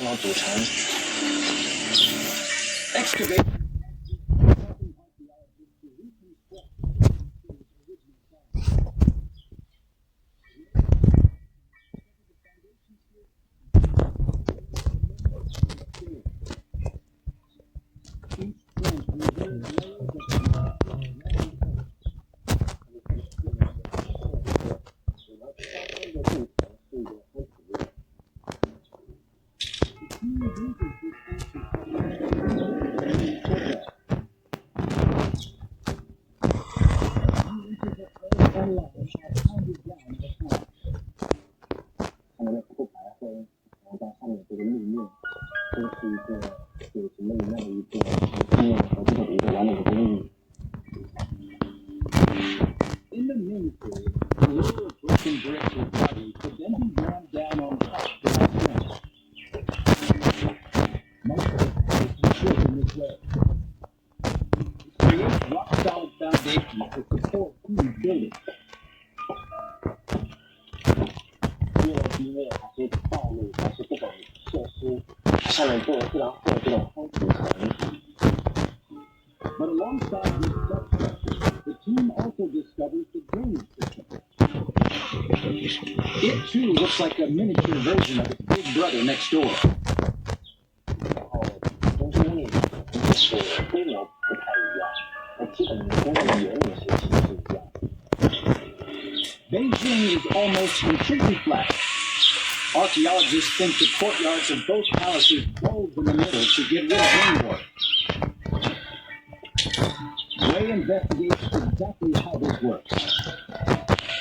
所组成。Excavate. In the Ming period, the lower broken bricks or bodies could then be rammed down on top to our strength. Most of the palace was built in this way. It creates rock-solid foundations to support huge buildings. 因为还是道路还是这种设施上面做了非常厚的这种封土层。But alongside this substructure, the team also discovers the drainage system. It too looks like a miniature version of its big brother next door. 然后中间那个就是规模不太一样，那基本工作的原理是其实是一样的。Beijing is almost completely flat. Archaeologists think the courtyards of both palaces bulge in the middle to get rid of rainwater. Wei investigates exactly how this works.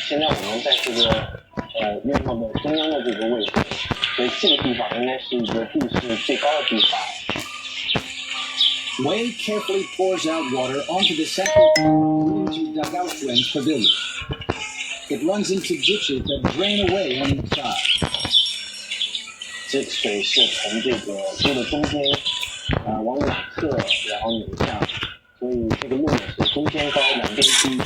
现在我们在这个院落的中央的这个位置，所以这个地方应该是一个地势最高的地方。Wei carefully pours out water onto the central leading to Dagao Xuan's pavilion. It runs into ditches that drain away on each side. 这水是从这个路的中间往两侧然后流下，所以这个路也是中间高两边低。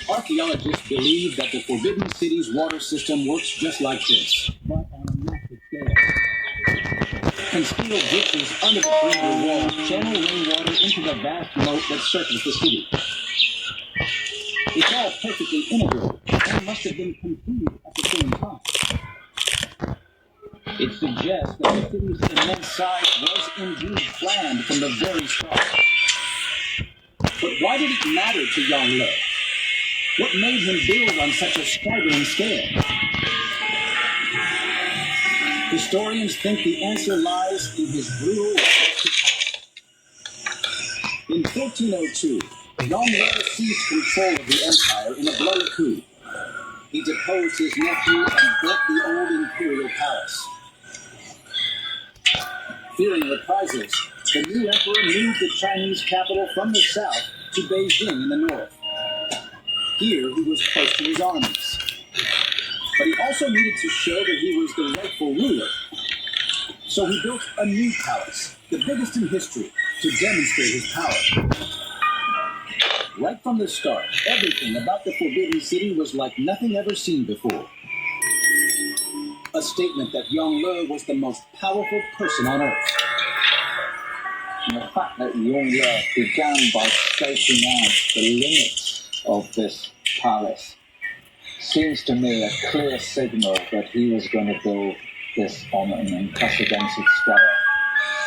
Archaeologists believe that the Forbidden City's water system works just like this, but on a massive scale. Concealed ditches under the perimeter walls channel rainwater into the vast moat that circles the city. It's all perfectly integrated and must have been conceived at the same time. It suggests that the city's immense size was indeed planned from the very start. But why did it matter to Yongle? What made him build on such a staggering scale? Historians think the answer lies in his brutal rise to power. In 1402, Yongle seized control of the empire in a bloody coup. He deposed his nephew and built the old imperial palace. Fearing reprisals, the new emperor moved the Chinese capital from the south to Beijing in the north. Here he was close to his armies. But he also needed to show that he was the rightful ruler. So he built a new palace, the biggest in history, to demonstrate his power. Right from the start, everything about the Forbidden City was like nothing ever seen before. A statement that Yongle was the most powerful person on earth. And the fact that Yongle began by scoping out the limits of this palace seems to me a clear signal that he was going to build this on an unprecedented scale.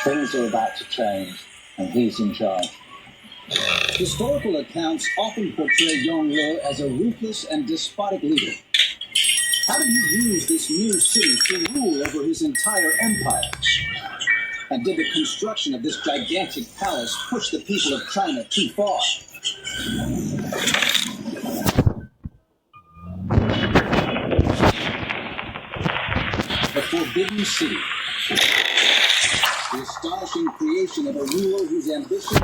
Things are about to change, and he's in charge. Historical accounts often portray Yongle as a ruthless and despotic leader. How did he use this new city to rule over his entire empire? And did the construction of this gigantic palace push the people of China too far? The Forbidden City. The astonishing creation of a ruler whose ambition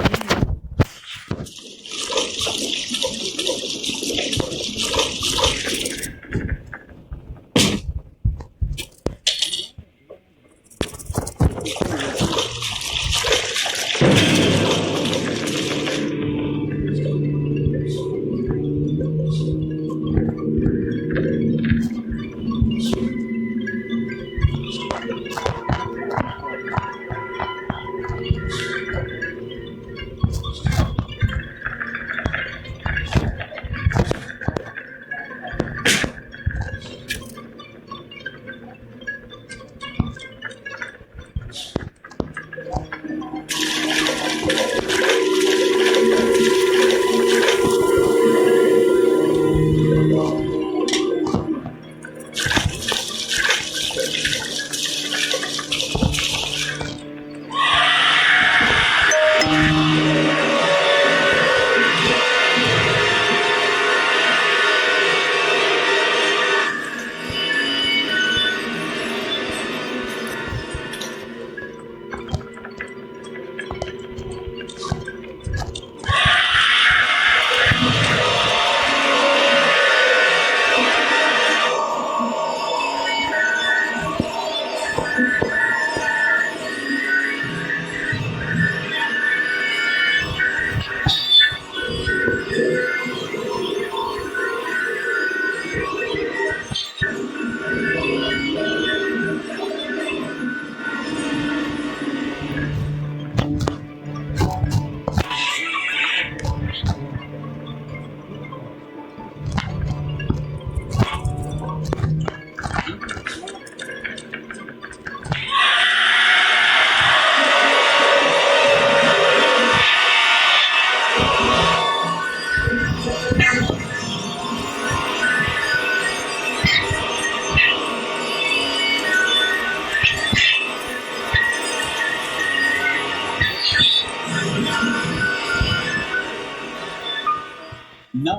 9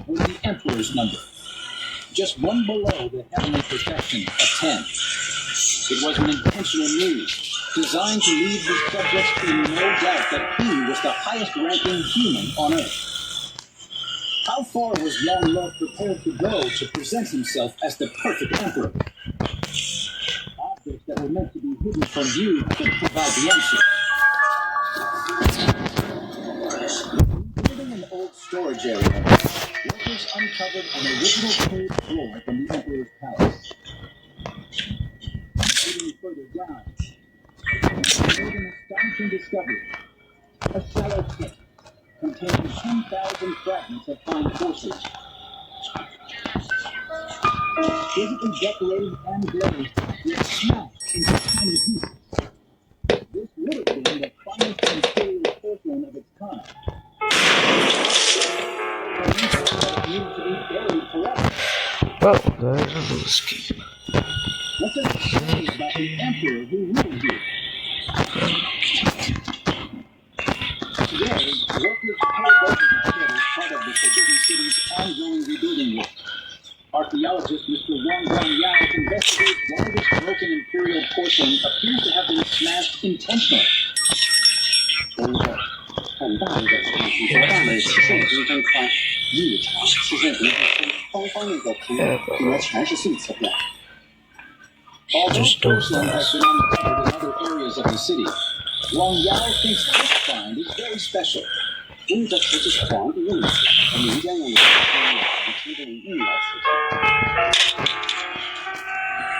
was the Emperor's number, just one below the heavenly perfection of 10. It was an intentional move, designed to leave the subjects in no doubt that he was the highest-ranking human on Earth. How far was Long Love prepared to go to present himself as the perfect Emperor? Objects that were meant to be hidden from view could provide the answer. Building an old storage area, workers uncovered an original cave floor from the Emperor's palace. Moving further down, they made an astonishing discovery. A shallow pit containing 10,000 fragments of fine porcelain. Physically decorated and glazed, yet smashed into tiny pieces. This would have been the finest imperial porcelain of its kind. It needed to be buried forever. Oh, there's a loose key. What does it say about the emperor who ruled here? Today, workers poured over the pit as part of the Forbidden City's ongoing rebuilding work. Archaeologist Mr. Wang Guangyao investigates why this broken imperial porcelain appears to have been smashed intentionally. 有一个很大一个场地，多大呢？7公分宽，1米长，7公分深，方方那个坑，里面全是碎瓷片。 Although porcelain has been uncovered in other areas of the city, Wang Yao thinks this find is very special. 因为这瓷器是皇帝用的瓷器，和民间用的瓷器，称之为御窑瓷器。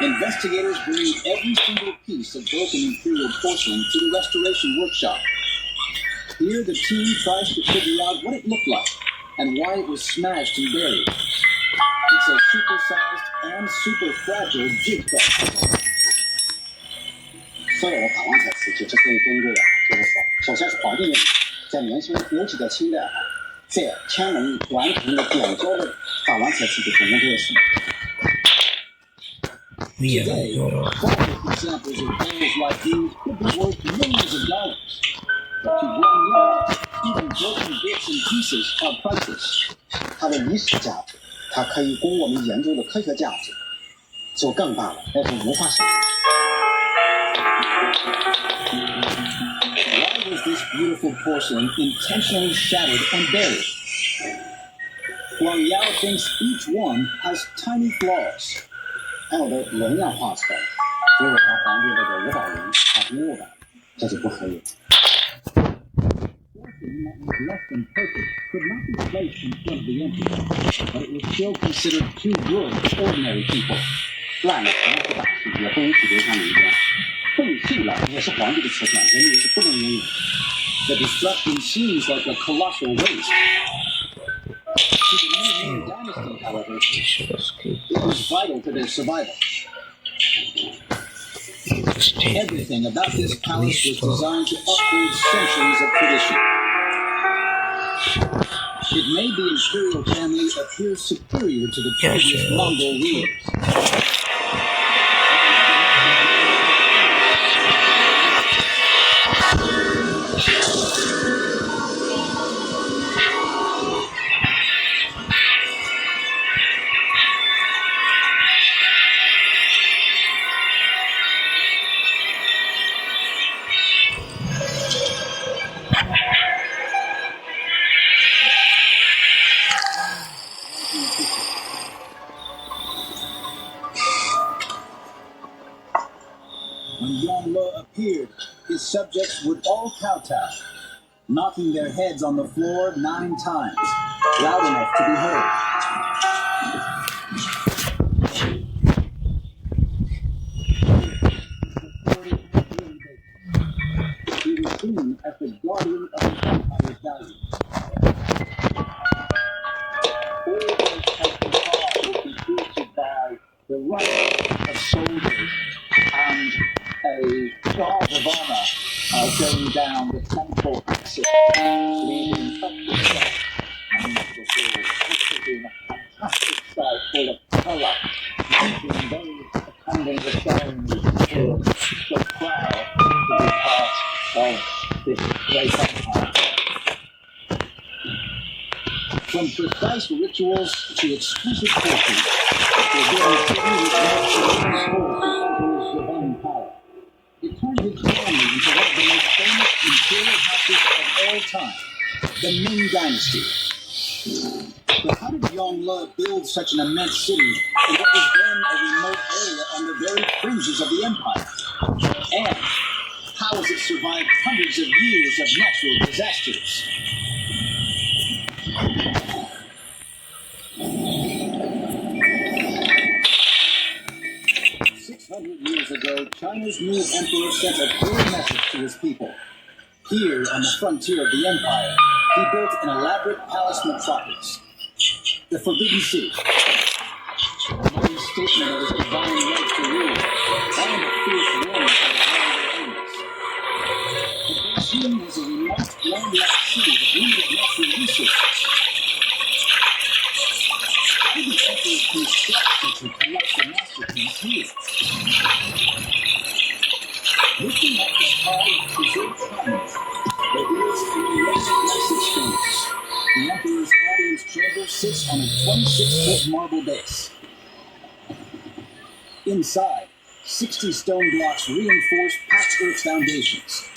Investigators bring every single piece of broken imperial porcelain to the restoration workshop. Here, the team tries to figure out what it looked like and why it was smashed and buried. It's a super-sized and super-fragile jigsaw. 所有的珐琅彩瓷器之所以珍贵啊，就是说，首先是皇帝用的，在年轻，尤其在清代啊，在天文完成的点胶的珐琅彩瓷器总共只有4。 Today, countless examples of bowls like these could be worth millions of dollars. But to Wang Yao, even broken bits and pieces are priceless. 它的历史价值，它可以供我们研究的科学价值，就更大了，那是无法想象。 Why was this beautiful porcelain intentionally shattered and buried? Wang Yao thinks each one has tiny flaws. 还有的纹样画出来，结果和皇帝这个舞蹈人差评误的，这就不可以。 Porcelain that was less than perfect could not be placed in front of the emperor, but it was still considered too good for ordinary people. 烂的可能是大师，也不允许留下民间。更细了也是皇帝的瓷片，人民是不能拥有。 The destruction seems like a colossal waste. To the Ming dynasty, however, it was vital to their survival. Everything about this palace was designed to uphold centuries of tradition. It made the imperial family appear superior to the previous Mongol rulers. When Yongle appeared, his subjects would all kowtow, knocking their heads on the floor 9 times, loud enough to be heard. He was seen as the guardian of the empire's values. All those types of power would be boosted by the right of soldiers and a guard of honor going down the temple axis, leading up the steps and the hall. This has been a fantastic sight full of colour, making those attending the ceremony feel so proud to be part of this great empire. From precise rituals to exquisite portions, the Forbidden City was meant to reinforce the Emperor's divine power. It turned his family into one of the most famous imperial houses of all time, the Ming Dynasty. But how did Yongle build such an immense city in what was then a remote area on the very fringes of the empire? And how has it survived hundreds of years of natural disasters? 600 years ago, China's new emperor sent a clear message to his people. Here, on the frontier of the empire, he built an elaborate palace metropolis, the Forbidden City. A mighty statement of his divine right to rule, and a fierce warning for his royal enemies. But Beijing was a remote, landlocked city with limited natural resources. How did the emperor construct such a colossal masterpiece here? Looking at the high preserved fragments, there is a massive stones. The emperor's audience chamber sits on a 26-foot marble base. Inside, 60 stone blocks reinforce patched earth foundations,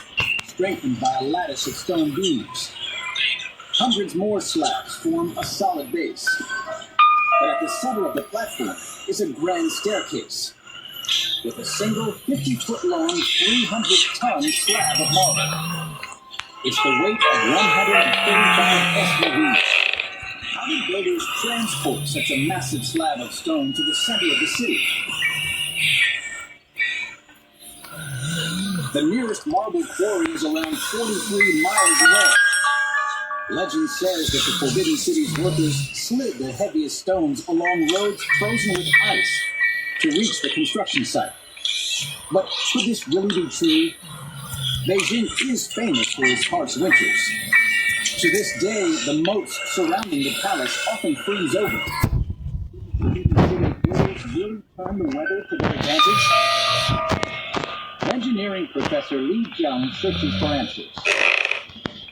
strengthened by a lattice of stone beams. Hundreds more slabs form a solid base. But at the center of the platform is a grand staircase, with a single 50-foot-long, 300-ton slab of marble. It's the weight of 135 SUVs. How did builders transport such a massive slab of stone to the center of the city? The nearest marble quarry is around 43 miles away. Legend says that the Forbidden City's workers slid their heaviest stones along roads frozen with ice to reach the construction site. But could this really be true? Beijing is famous for its harsh winters. To this day, the moats surrounding the palace often freeze over. Did the city builders really turn the weather to their advantage? Engineering professor Li Jiang searches for answers.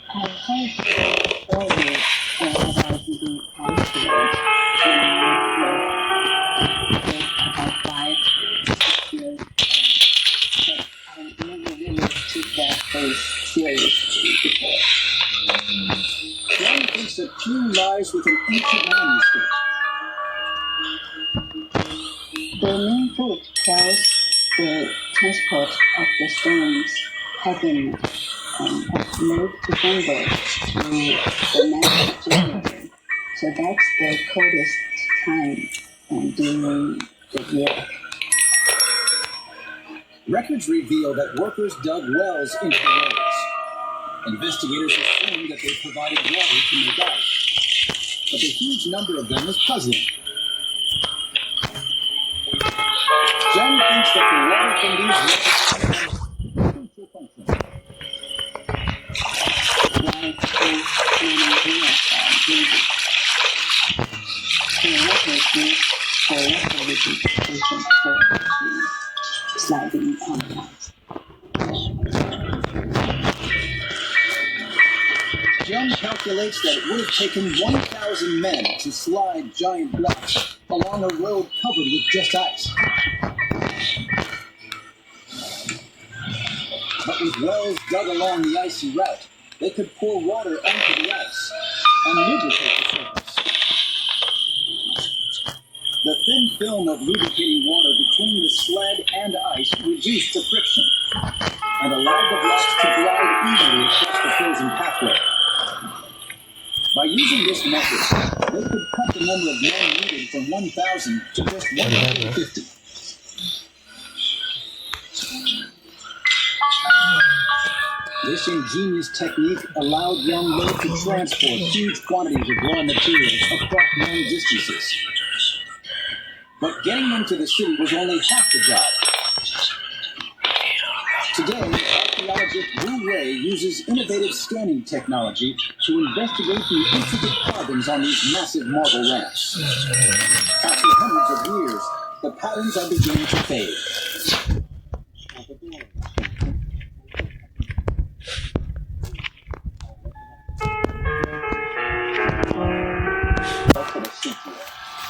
I heard earlier about the hospitals about 5 years, but I never really took that very seriously before. Jiang thinks a clue lies with an ancient manuscript. The main book tells the transport of the stones have been of late December to the next January. So that's the coldest time during the year. Records reveal that workers dug wells into the roads. Investigators assume that they provided water to make ice. But the huge number of them is puzzling. Jiang thinks that the water from these wells sliding compounds. Jung calculates that it would have taken 1,000 men to slide giant blocks along a road covered with just ice. But with wells dug along the icy route, they could pour water onto the ice and lubricate the surface. The thin film of lubricating water between the sled and ice reduced the friction and allowed the blocks to glide easily across the frozen pathway. By using this method, they could cut the number of men needed from 1,000 to just 150. This ingenious technique allowed Young Lo to transport huge quantities of raw materials across long distances. But getting them to the city was only half the job. Today, archaeologist Wu Wei uses innovative scanning technology to investigate the intricate carvings on these massive marble ramps. After hundreds of years, the patterns are beginning to fade.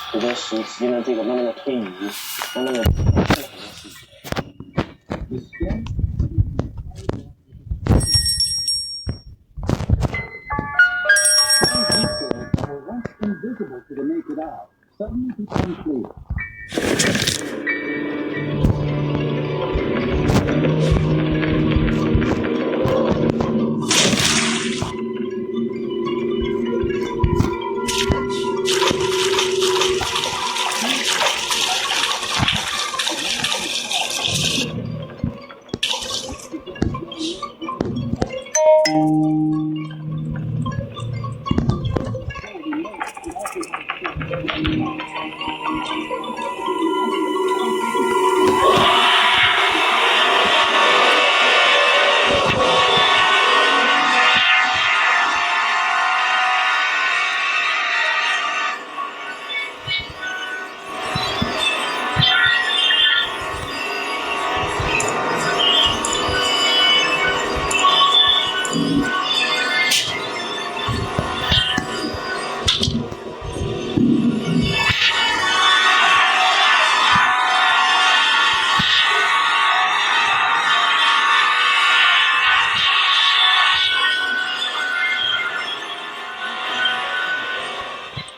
随着时期呢，这个慢慢的推移，慢慢的出很多细节。Some details that were once invisible to the naked eye suddenly become clear.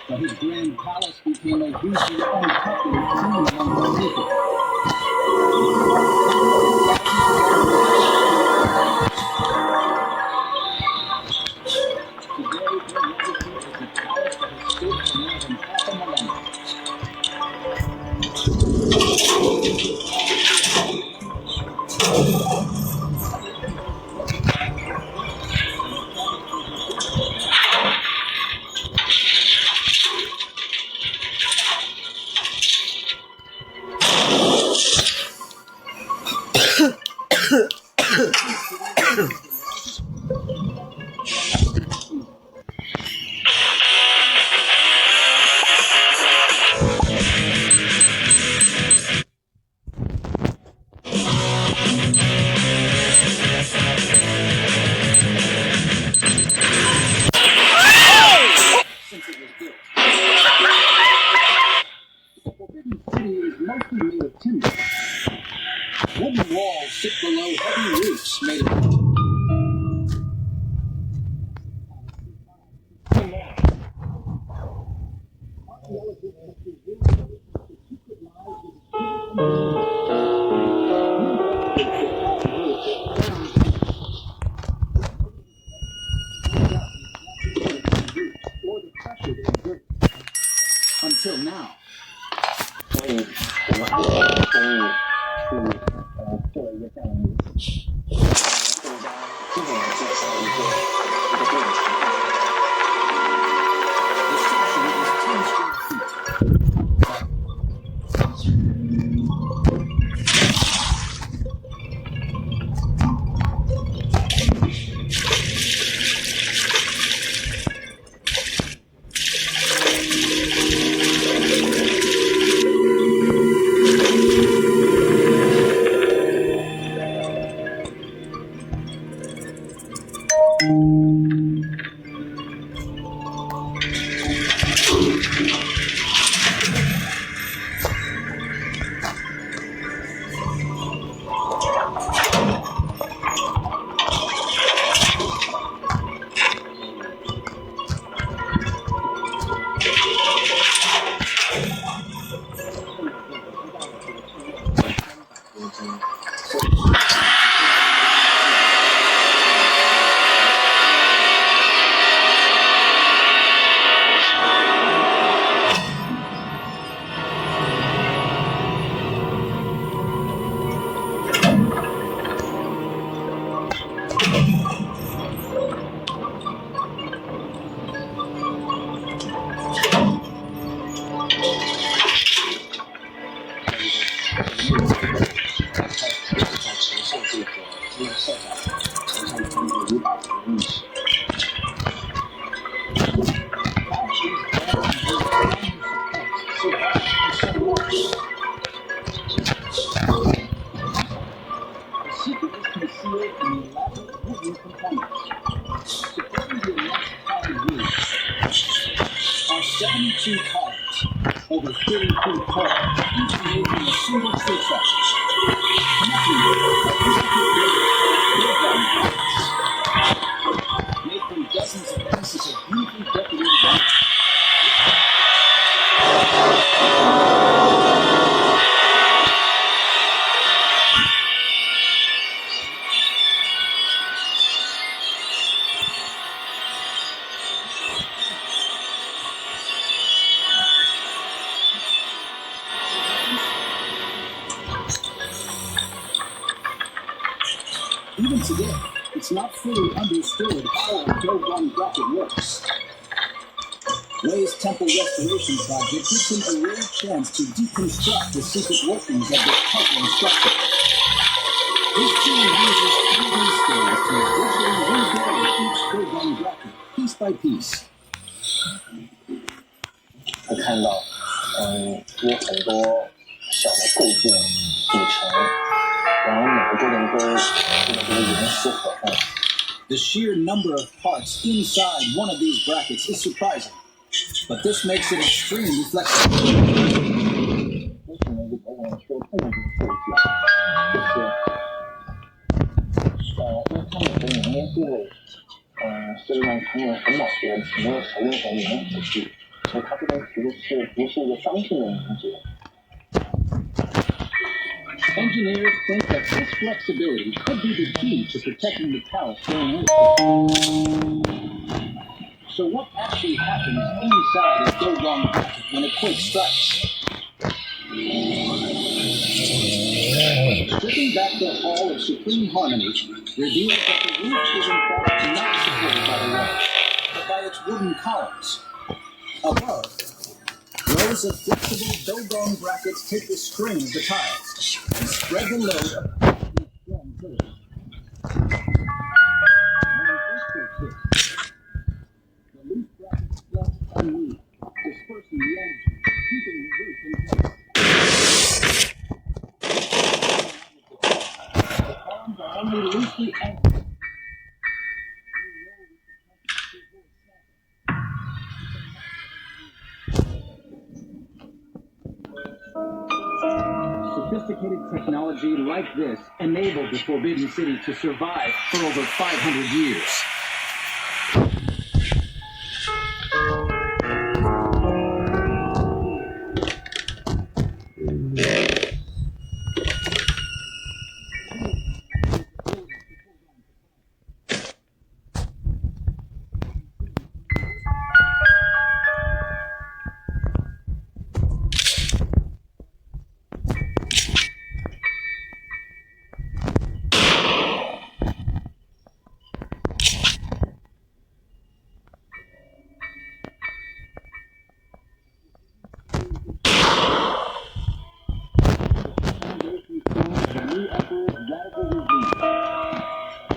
But his grand palace became a hugely unpopular scene among the people. Wooden walls sit below heavy roofs made of until now. 所以我们终于去做了一个这样的模型，更加基本的介绍一个电影情况。The station is 10 square feet. secret is concealed in the elaborate wooden components. Supporting the immense towered roofs are 72 columns, over 30 feet tall, each made from a single tree trunk. Connecting them are intricate building made from dozens of pieces of beautifully decorated wood. Even today, it's not fully understood how a Dogon bracket works. Way's Temple Restoration Project gives him a rare chance to deconstruct the secret workings of this puzzling structure. His team uses 3D scales to visually rebuild each Dogon bracket, piece by piece. 会看到，有很多小的构件组成，然后每个构件都这个严丝合缝。 The sheer number of parts inside one of these brackets is surprising, but this makes it extremely flexible. 为什么我们说这么多构件？因为它们的年龄地位，是让他们很老的，没有使用很严仔细，所以它这边其实不是一个商品的名字。 Engineers think that this flexibility could be the key to protecting the palace during earthquakes. So what actually happens inside a Dogon bracket when a quake strikes? Stripping back the Hall of Supreme Harmony reveals that the roof is in fact not supported by the wall, but by its wooden columns. Above, rows of flexible Dogon brackets take the strain of the tiles and spread the load upon these strong pillars. When the earthquake hits, the loose brackets flex unmoved, dispersing the energy, keeping the roof in place. The columns are only loosely anchored. Sophisticated technology like this enabled the Forbidden City to survive for over 500 years.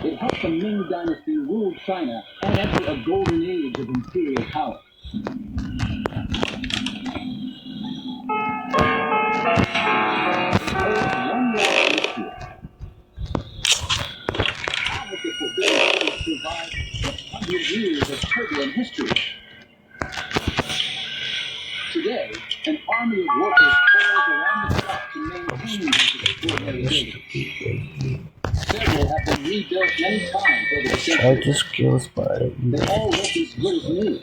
It helped the Ming Dynasty rule China and enter a golden age of imperial power. One last issue. How would the Forbidden City survived 100 years of turbulent history. Today, an army of workers toils around the clock to maintain these extraordinary buildings. Several have been rebuilt many times over the I centuries. just kills by They all look as good as new.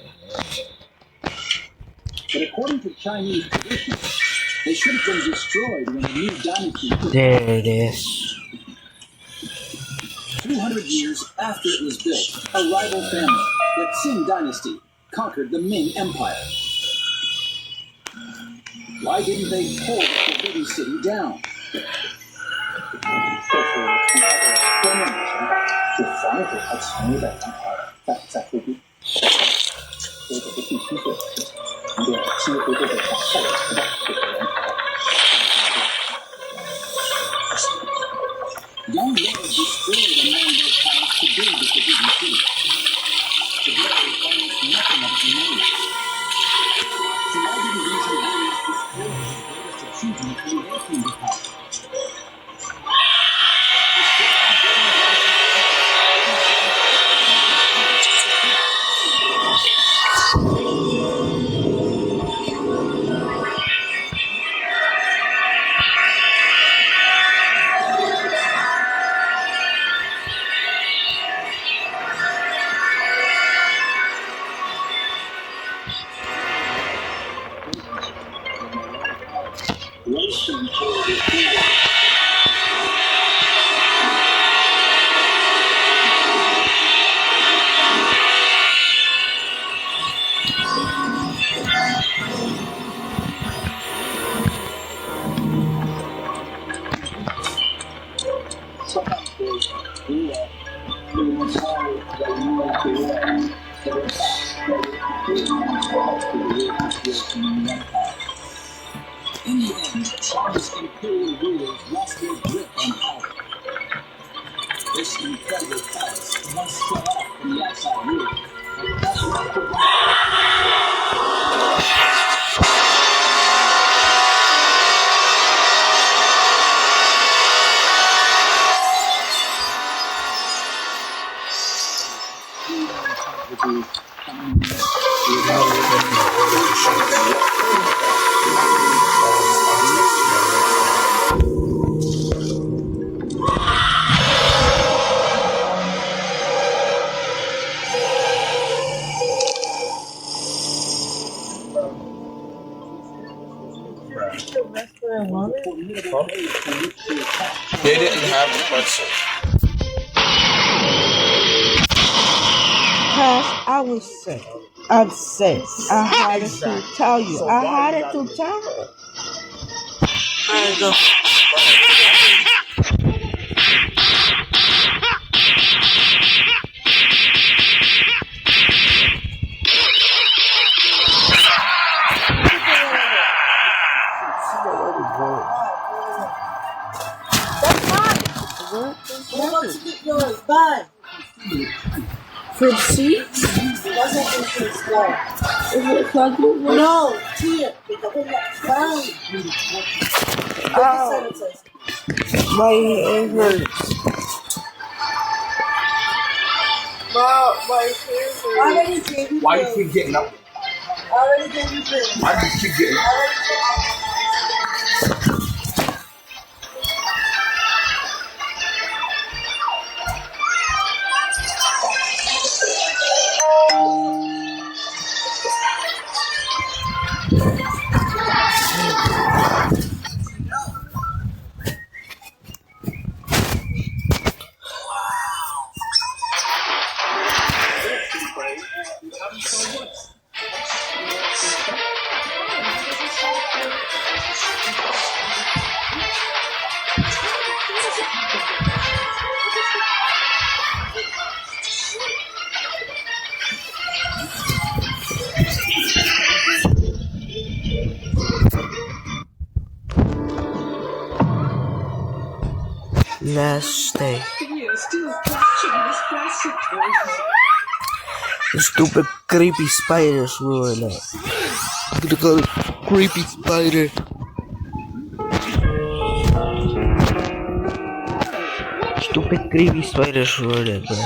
But according to Chinese tradition, they should have been destroyed when the new dynasty took there it is. 200 years after it was built, a rival family, the Qin dynasty, conquered the Ming Empire. Why didn't they pull the forbidden city down? 这是从它的观念上是防止它强于在南海再复辟，所以这是必须做的事情。一个几乎都被打败的时代就是元朝。Young lords destroyed a Mongol palace to build the forbidden city. Today, almost nothing of it remains. So why didn't these warriors destroy the greatest achievement when they came to power? In the end, China's imperial rulers lost their grip on power. This incredible palace, once shut off from the outside world, that's what provided. They didn't have the pretzel. Cause I was sick. I'm sick. I had it to tell you. I had it to tell her. For seats? Is it plugged in? No, here. Fine. Oh, my head hurts. My already gave you Why you keep getting up? already gave you pills. Why do you keep getting up? Last day. The stupid creepy spiders ruin it. I'm gonna call it creepy spider. Stupid creepy spiders ruin it, bro.